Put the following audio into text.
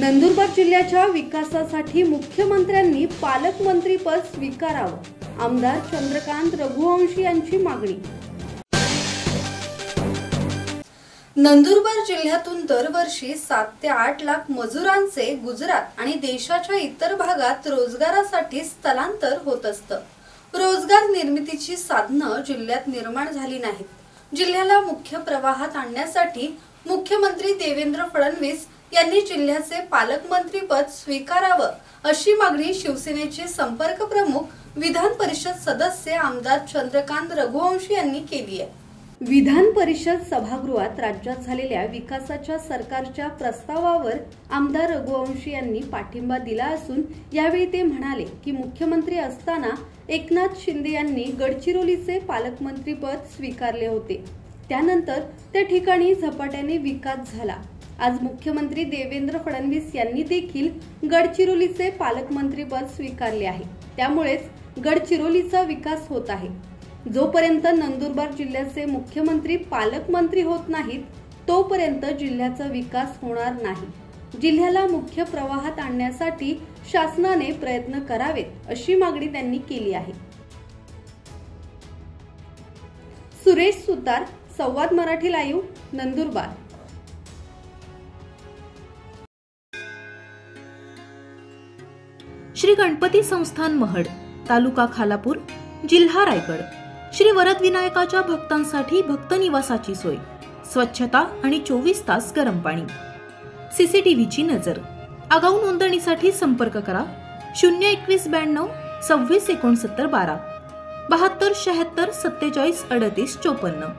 नंदुरबार जिल्ह्याच्या विकासासाठी मुख्यमंत्र्यांनी पालकमंत्रीपद स्वीकारावं, आमदार चंद्रकांत रघुवंशी यांची मागणी। नंदुरबार जिल्ह्यातून दरवर्षी 7 ते 8 लाख मजुरांचे गुजरात आणि देशाच्या इतर भागात रोजगारासाठी स्थलांतर होत असतं। रोजगार निर्मितीची साधनं जिल्ह्यात निर्माण झाली नाहीत। जिल्ह्याला मुख्य प्रवाहात आणण्यासाठी मुख्यमंत्री देवेंद्र फडणवीस यांनी जिल्ह्याचे पालकमंत्रीपद स्वीकारावं अशी मागणी शिवसेनेचे संपर्क प्रमुख विधान परिषद सदस्य आमदार चंद्रकांत रघुवंशी यांनी केली आहे। विधान परिषद सभागृहात राज्यात झालेल्या विकासाच्या सरकारच्या प्रस्तावावर आमदार रघुवंशी यांनी पाठिंबा दिला असून यावेळी ते म्हणाले की मुख्यमंत्री असताना एकनाथ शिंदे यांनी गडचिरोलीचे पालकमंत्रीपद स्वीकारले होते। त्यानंतर त्या ठिकाणी झपाट्याने विकास झाला। आज मुख्यमंत्री देवेंद्र फडणवीस यांनी देखील गडचिरोलीचे पालकमंत्रीपद स्वीकारले आहे। त्यामुळेच गडचिरोलीचा विकास होत आहे। जोपर्यंत नंदुरबार जिल्ह्याचे मुख्यमंत्री पालकमंत्री होत नाहीत तोपर्यंत जिल्ह्याचा विकास होणार नाही। जिल्ह्याला मुख्य प्रवाहात आणण्यासाठी शासनाने प्रयत्न करावेत अशी मागणी त्यांनी केली आहे। सुरेश सुतार, संवाद मराठी लाईव्ह, नंदुरबार। श्री गणपती संस्थान महड, तालुका खालापूर, जिल्हा रायगड। श्री वरद विनायकाच्या भक्तांसाठी भक्त निवासाची सोय, स्वच्छता आणि 24 तास गरम पाणी, सीसीटीव्हीची नजर। आगाऊ नोंदणीसाठी संपर्क करा 021 92 26 69 12 72 76 47 38 54।